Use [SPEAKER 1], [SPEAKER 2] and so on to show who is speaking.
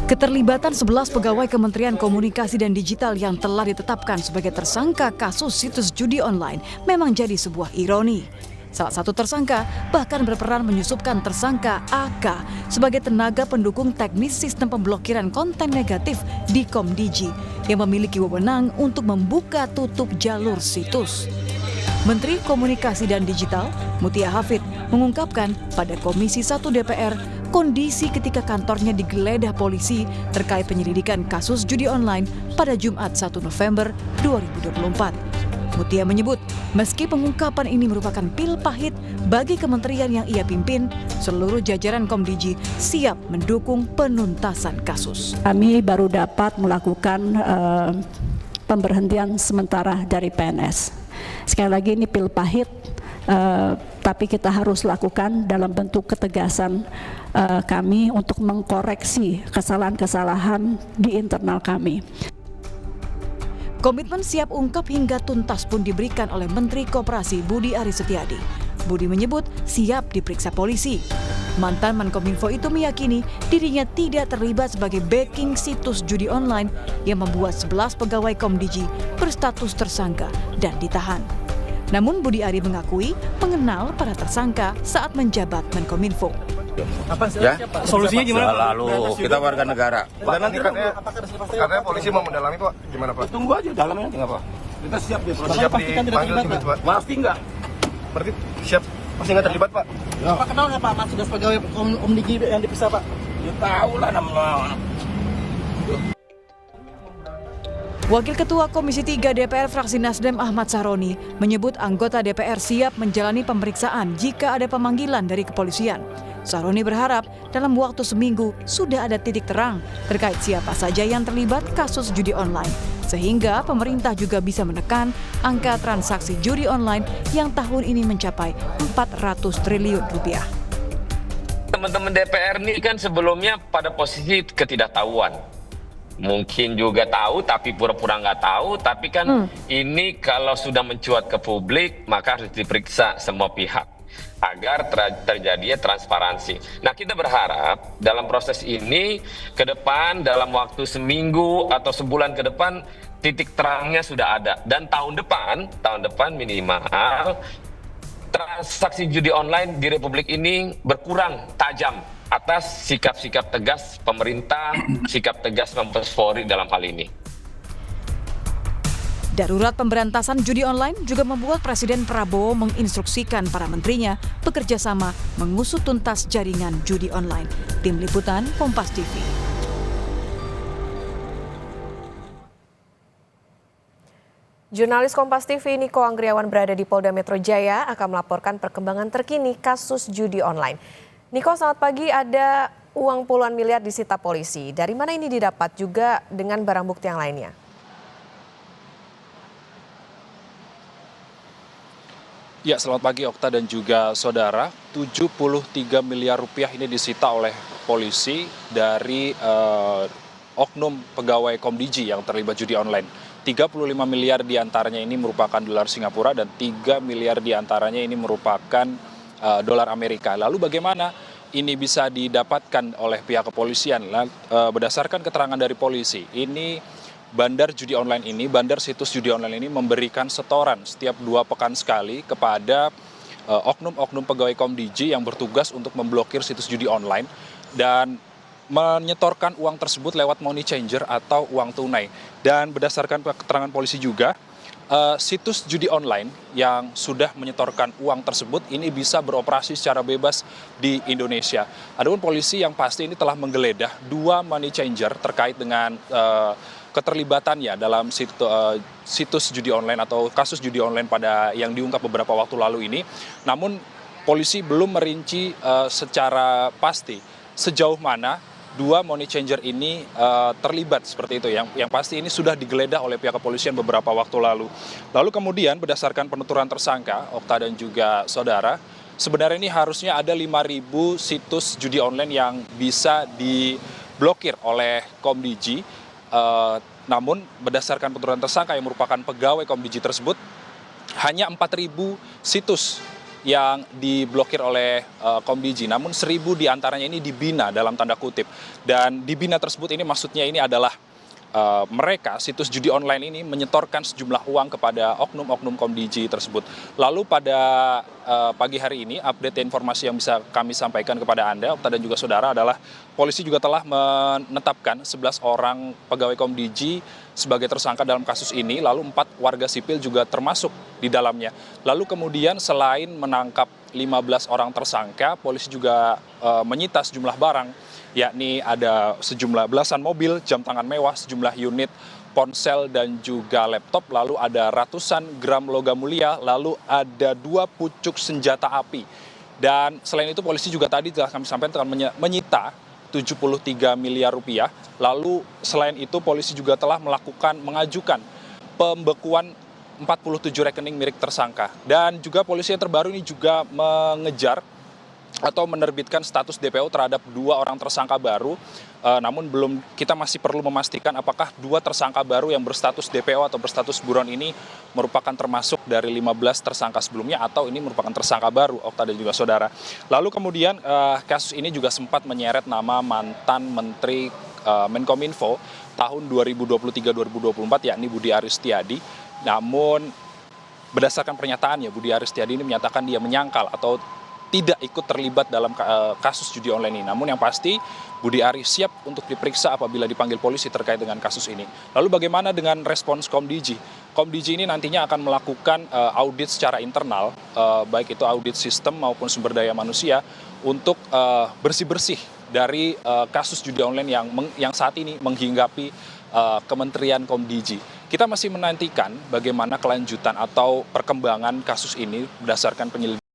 [SPEAKER 1] Keterlibatan 11 pegawai Kementerian Komunikasi dan Digital yang telah ditetapkan sebagai tersangka kasus situs judi online memang jadi sebuah ironi. Salah satu tersangka bahkan berperan menyusupkan tersangka AK sebagai tenaga pendukung teknis sistem pemblokiran konten negatif di Komdigi yang memiliki wewenang untuk membuka tutup jalur situs. Menteri Komunikasi dan Digital, Mutia Hafid, mengungkapkan pada Komisi 1 DPR kondisi ketika kantornya digeledah polisi terkait penyelidikan kasus judi online pada Jumat 1 November 2024. Mutia menyebut, meski pengungkapan ini merupakan pil pahit bagi kementerian yang ia pimpin, seluruh jajaran Komdigi siap mendukung penuntasan kasus.
[SPEAKER 2] Kami baru dapat melakukan pemberhentian sementara dari PNS. Sekali lagi ini pil pahit, tapi kita harus lakukan dalam bentuk ketegasan kami untuk mengkoreksi kesalahan-kesalahan di internal kami.
[SPEAKER 1] Komitmen siap ungkap hingga tuntas pun diberikan oleh Menteri Koperasi Budi Aris Setiadi. Budi menyebut siap diperiksa polisi. Mantan Menkominfo itu meyakini dirinya tidak terlibat sebagai backing situs judi online yang membuat 11 pegawai Komdigi berstatus tersangka dan ditahan. Namun Budi Ari mengakui mengenal para tersangka saat menjabat Menkominfo.
[SPEAKER 3] Apa sih?
[SPEAKER 4] Ya?
[SPEAKER 3] Solusinya gimana?
[SPEAKER 4] Lalu kita warga negara.
[SPEAKER 3] Dan nanti
[SPEAKER 5] katanya polisi mau mendalami Pak, gimana Pak?
[SPEAKER 4] Tunggu aja dalamnya nanti nggak apa. Kita siap di proses.
[SPEAKER 5] Siap
[SPEAKER 3] pastikan tidak
[SPEAKER 5] dipanggil
[SPEAKER 3] terlibat,
[SPEAKER 5] juga Pak.
[SPEAKER 4] Pasti nggak.
[SPEAKER 5] Berarti siap pasti nggak terlibat Pak?
[SPEAKER 3] Pak kenal nggak Pak Mas sudah pegawai Komdigi yang diperiksa Pak?
[SPEAKER 4] Ya tahu lah namanya.
[SPEAKER 1] Wakil Ketua Komisi 3 DPR fraksi Nasdem Ahmad Sahroni menyebut anggota DPR siap menjalani pemeriksaan jika ada pemanggilan dari kepolisian. Sahroni berharap dalam waktu seminggu sudah ada titik terang terkait siapa saja yang terlibat kasus judi online, sehingga pemerintah juga bisa menekan angka transaksi judi online yang tahun ini mencapai 400 triliun rupiah.
[SPEAKER 6] Teman-teman DPR ini kan sebelumnya pada posisi ketidaktahuan. Mungkin juga tahu tapi pura-pura nggak tahu, tapi kan ini kalau sudah mencuat ke publik maka harus diperiksa semua pihak agar terjadi transparansi. Nah, kita berharap dalam proses ini ke depan dalam waktu seminggu atau sebulan ke depan titik terangnya sudah ada, dan tahun depan minimal transaksi judi online di Republik ini berkurang tajam atas sikap-sikap tegas pemerintah, sikap tegas Mabes Polri dalam hal ini.
[SPEAKER 1] Darurat pemberantasan judi online juga membuat Presiden Prabowo menginstruksikan para menterinya bekerja sama mengusut tuntas jaringan judi online. Tim Liputan Kompas TV.
[SPEAKER 7] Jurnalis Kompas TV Niko Anggriawan berada di Polda Metro Jaya akan melaporkan perkembangan terkini kasus judi online. Niko, selamat pagi. Ada uang puluhan miliar disita polisi. Dari mana ini didapat juga dengan barang bukti yang lainnya?
[SPEAKER 8] Ya, selamat pagi Okta dan juga saudara. 73 miliar rupiah ini disita oleh polisi dari oknum pegawai Komdigi yang terlibat judi online. 35 miliar diantaranya ini merupakan dolar Singapura dan 3 miliar diantaranya ini merupakan dolar Amerika. Lalu bagaimana ini bisa didapatkan oleh pihak kepolisian? Berdasarkan keterangan dari polisi, ini bandar situs judi online ini memberikan setoran setiap 2 pekan sekali kepada oknum-oknum pegawai Komdigi yang bertugas untuk memblokir situs judi online dan menyetorkan uang tersebut lewat money changer atau uang tunai. Dan berdasarkan keterangan polisi juga, situs judi online yang sudah menyetorkan uang tersebut ini bisa beroperasi secara bebas di Indonesia. Adapun polisi yang pasti ini telah menggeledah 2 money changer terkait dengan keterlibatannya dalam situs judi online atau kasus judi online yang diungkap beberapa waktu lalu ini. Namun polisi belum merinci secara pasti sejauh mana 2 money changer ini terlibat seperti itu. Yang pasti ini sudah digeledah oleh pihak kepolisian beberapa waktu lalu. Lalu kemudian berdasarkan penuturan tersangka, Okta dan juga saudara, sebenarnya ini harusnya ada 5.000 situs judi online yang bisa diblokir oleh Komdigi. Namun berdasarkan penuturan tersangka yang merupakan pegawai Komdigi tersebut, hanya 4.000 situs yang diblokir oleh Komdiji, namun 1.000 diantaranya ini dibina dalam tanda kutip. Dan dibina tersebut ini maksudnya ini adalah mereka, situs judi online ini menyetorkan sejumlah uang kepada oknum-oknum Komdiji tersebut. Lalu pada pagi hari ini, update informasi yang bisa kami sampaikan kepada Anda, Okta dan juga saudara, adalah polisi juga telah menetapkan 11 orang pegawai Komdiji sebagai tersangka dalam kasus ini, lalu 4 warga sipil juga termasuk di dalamnya. Lalu kemudian selain menangkap 15 orang tersangka, polisi juga menyita sejumlah barang, yakni ada sejumlah belasan mobil, jam tangan mewah, sejumlah unit ponsel dan juga laptop, lalu ada ratusan gram logam mulia, lalu ada 2 pucuk senjata api. Dan selain itu polisi juga tadi telah kami sampaikan telah menyita 73 miliar rupiah. Lalu selain itu polisi juga telah mengajukan pembekuan 47 rekening milik tersangka. Dan juga polisi yang terbaru ini juga mengejar atau menerbitkan status DPO terhadap 2 orang tersangka baru. Namun kita masih perlu memastikan apakah 2 tersangka baru yang berstatus DPO atau berstatus buron ini merupakan termasuk dari 15 tersangka sebelumnya atau ini merupakan tersangka baru, Okta dan juga saudara. Lalu kemudian kasus ini juga sempat menyeret nama mantan Menteri Menkominfo tahun 2023-2024, yakni Budi Aris Setiadi. Namun berdasarkan pernyataannya, Budi Aris Setiadi ini menyatakan dia menyangkal atau tidak ikut terlibat dalam kasus judi online ini. Namun yang pasti Budi Aris siap untuk diperiksa apabila dipanggil polisi terkait dengan kasus ini. Lalu bagaimana dengan respons Komdiji? Komdiji ini nantinya akan melakukan audit secara internal, baik itu audit sistem maupun sumber daya manusia, untuk bersih-bersih dari kasus judi online yang saat ini menghinggapi Kementerian Komdiji. Kita masih menantikan bagaimana kelanjutan atau perkembangan kasus ini berdasarkan penyelidikan